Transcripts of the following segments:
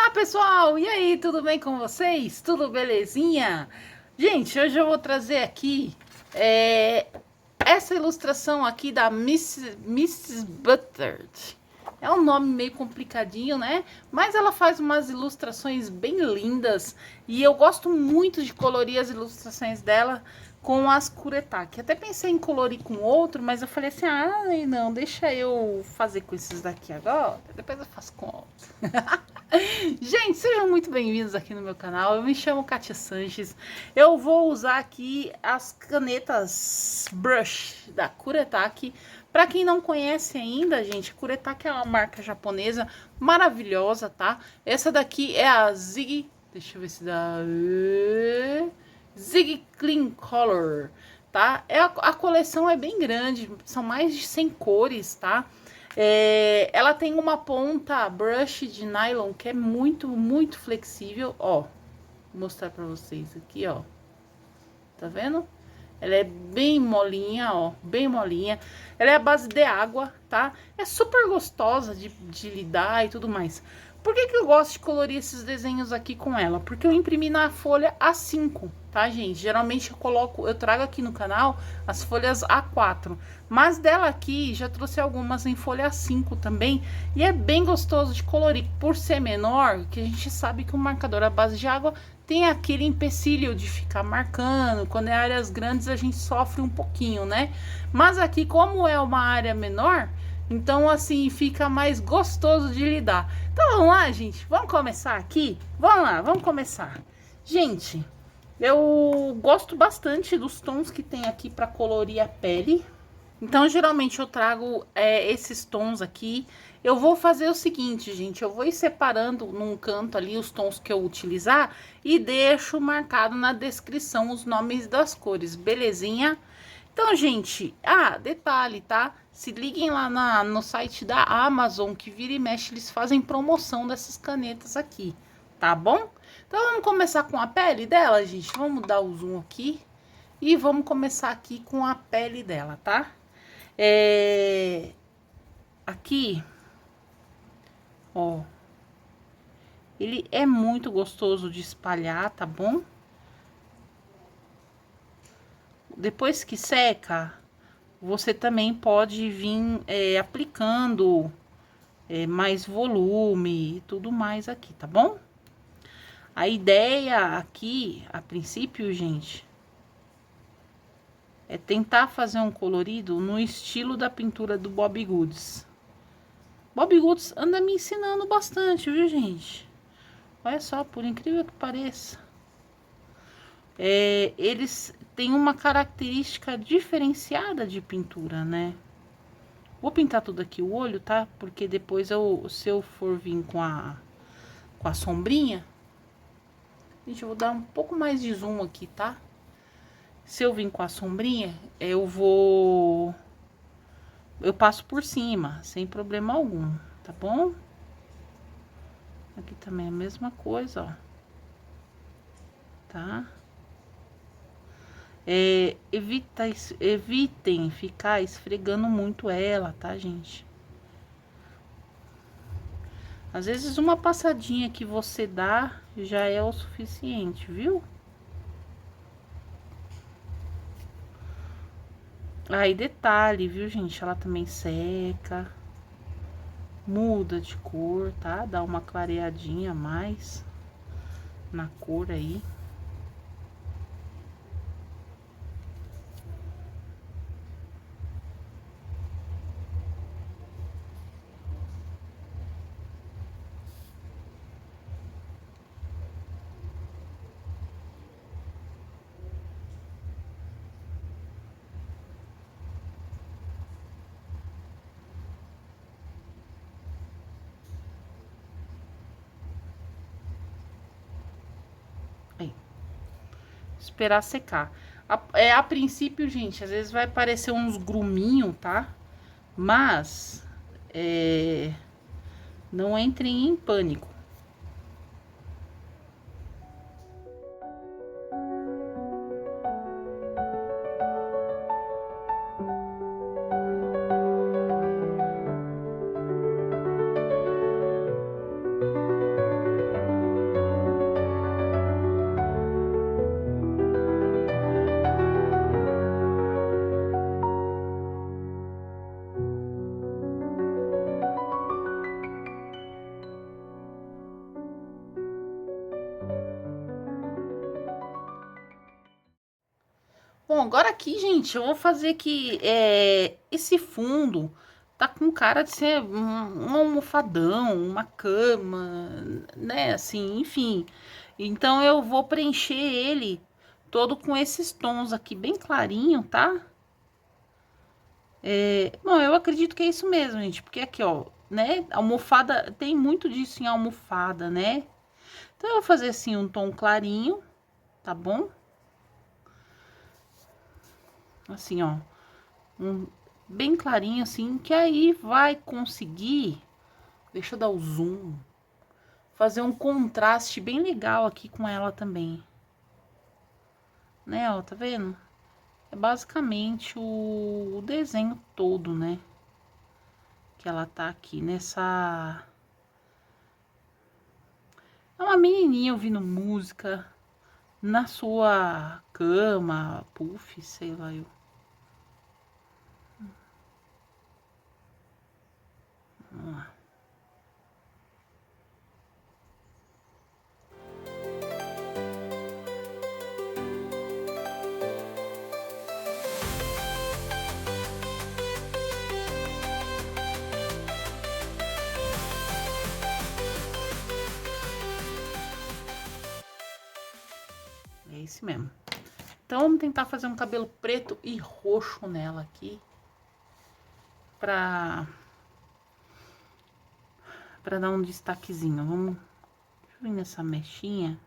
Olá pessoal, e aí, tudo bem com vocês? Tudo belezinha? Gente, hoje eu vou trazer aqui essa ilustração aqui da Mrs. Butterd. É um nome meio complicadinho, né? Mas ela faz umas ilustrações bem lindas e eu gosto muito de colorir as ilustrações dela com as Kuretake. Até pensei em colorir com outro, mas eu falei assim, ai não, deixa eu fazer com esses daqui agora, depois eu faço com outro. Gente, sejam muito bem-vindos aqui no meu canal. Eu me chamo Kátia Sanches. Eu vou usar aqui as canetas Brush da Kuretake. Para quem não conhece ainda, gente, Kuretake é uma marca japonesa maravilhosa, tá? Essa daqui é a Zig, deixa eu ver se dá, Zig Clean Color, tá? A coleção é bem grande, são mais de 100 cores, tá? Ela tem uma ponta brush de nylon que é muito flexível, ó. Vou mostrar pra vocês aqui, ó. Tá vendo? Ela é bem molinha, ó, bem molinha. Ela é a base de água, tá? É super gostosa de lidar e tudo mais. Por que eu gosto de colorir esses desenhos aqui com ela? Porque eu imprimi na folha A5, tá, gente? Geralmente eu trago aqui no canal as folhas A4. Mas dela aqui, já trouxe algumas em folha A5 também. E é bem gostoso de colorir. Por ser menor, que a gente sabe que o marcador à base de água tem aquele empecilho de ficar marcando. Quando é áreas grandes, a gente sofre um pouquinho, né? Mas aqui, como é uma área menor, então assim, fica mais gostoso de lidar. Então vamos lá, gente? Vamos começar aqui? Vamos lá, vamos começar. Gente, eu gosto bastante dos tons que tem aqui para colorir a pele. Então, geralmente eu trago esses tons aqui. Eu vou fazer o seguinte, gente, eu vou ir separando num canto ali os tons que eu utilizar e deixo marcado na descrição os nomes das cores, belezinha? Então, gente, detalhe, tá? Se liguem lá no site da Amazon, que vira e mexe, eles fazem promoção dessas canetas aqui, tá bom? Então, vamos começar com a pele dela, gente? Vamos dar o zoom aqui e vamos começar aqui com a pele dela, tá? Aqui, ó, ele é muito gostoso de espalhar, tá bom? Depois que seca, você também pode vir aplicando mais volume e tudo mais aqui, tá bom? A ideia aqui, a princípio, gente, é tentar fazer um colorido no estilo da pintura do Bobbie Goods. Bobbie Goods anda me ensinando bastante, viu, gente? Olha só, por incrível que pareça. Eles têm uma característica diferenciada de pintura, né? Vou pintar tudo aqui o olho, tá? Porque depois se eu for vir com a sombrinha... Gente, eu vou dar um pouco mais de zoom aqui, tá? Se eu vir com a sombrinha, eu passo por cima, sem problema algum, tá bom? Aqui também é a mesma coisa, ó. Tá? Evitem ficar esfregando muito ela, tá, gente? Às vezes uma passadinha que você dá já é o suficiente, viu? Aí, detalhe, viu, gente? Ela também seca, muda de cor, tá? Dá uma clareadinha a mais na cor aí. Aí. Esperar secar. A princípio, gente, às vezes vai parecer uns gruminhos, tá? Mas, não entrem em pânico. Bom, agora aqui, gente, eu vou fazer que esse fundo tá com cara de ser um almofadão, uma cama, né? Assim, enfim. Então eu vou preencher ele todo com esses tons aqui bem clarinho, tá? Bom, eu acredito que é isso mesmo, gente, porque aqui, ó, né? Almofada, tem muito disso em almofada, né? Então eu vou fazer assim um tom clarinho, tá bom? Assim, ó, bem clarinho assim, que aí vai conseguir, deixa eu dar o zoom, fazer um contraste bem legal aqui com ela também. Né, ó, tá vendo? É basicamente o desenho todo, né? Que ela tá aqui nessa... É uma menininha ouvindo música na sua cama, puff, sei lá eu. Vamos lá. É esse mesmo. Então, vamos tentar fazer um cabelo preto e roxo nela aqui. Pra dar um destaquezinho. Vamos... Deixa eu vir nessa mechinha.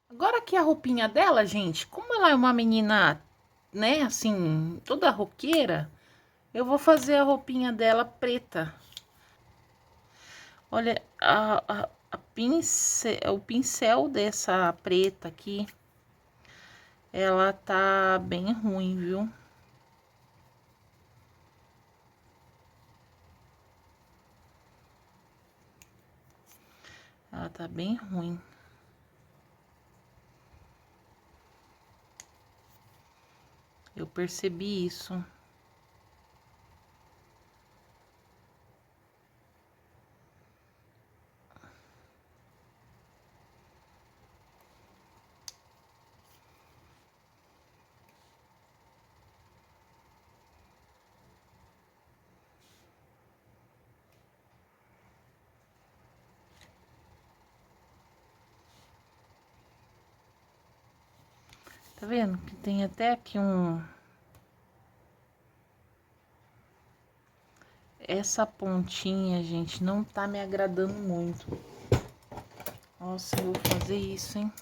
Agora aqui a roupinha dela, gente, como ela é uma menina, né, assim, toda roqueira, eu vou fazer a roupinha dela preta. Olha, o pincel dessa preta aqui, ela tá bem ruim, viu? Ela tá bem ruim. Eu percebi isso. Tá vendo que tem até aqui um... Essa pontinha, gente, não tá me agradando muito. Nossa, eu vou fazer isso, hein?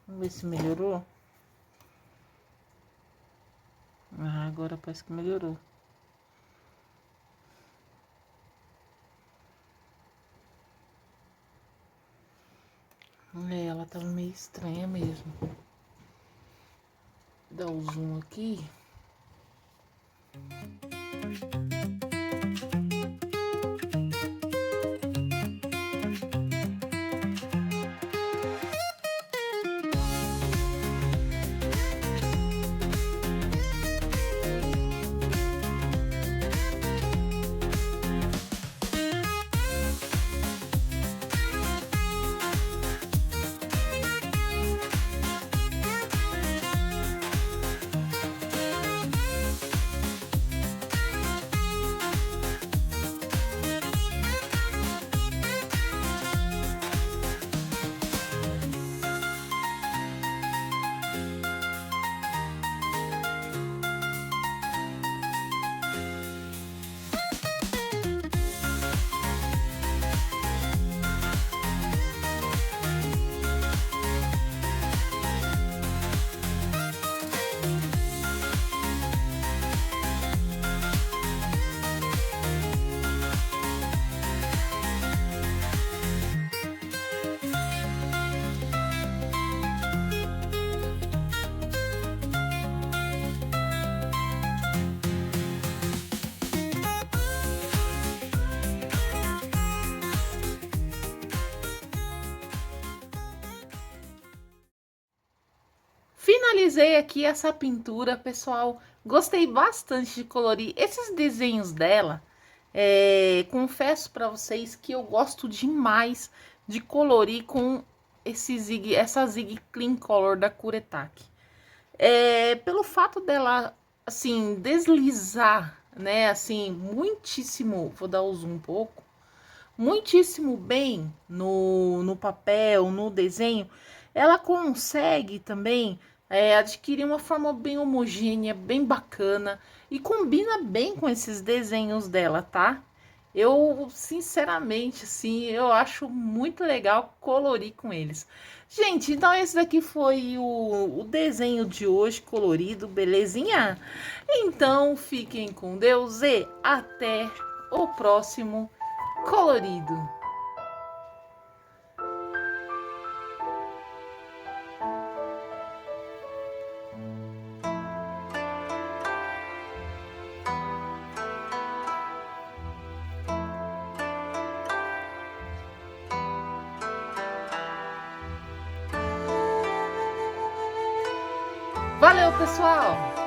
Vamos ver se melhorou. Ah, agora parece que melhorou. Ela tá meio estranha mesmo. Dá o zoom aqui. finalizei aqui essa pintura, pessoal. Gostei bastante de colorir esses desenhos dela. Confesso para vocês que eu gosto demais de colorir com essa Zig Clean Color da Kuretake. Pelo fato dela, assim, deslizar, né, assim, muitíssimo, vou dar o zoom um pouco, muitíssimo bem no papel, no desenho, ela consegue também adquirir uma forma bem homogênea, bem bacana e combina bem com esses desenhos dela, tá? Eu, sinceramente, assim, eu acho muito legal colorir com eles. Gente, então esse daqui foi o desenho de hoje colorido, belezinha? Então, fiquem com Deus e até o próximo colorido. Valeu, pessoal!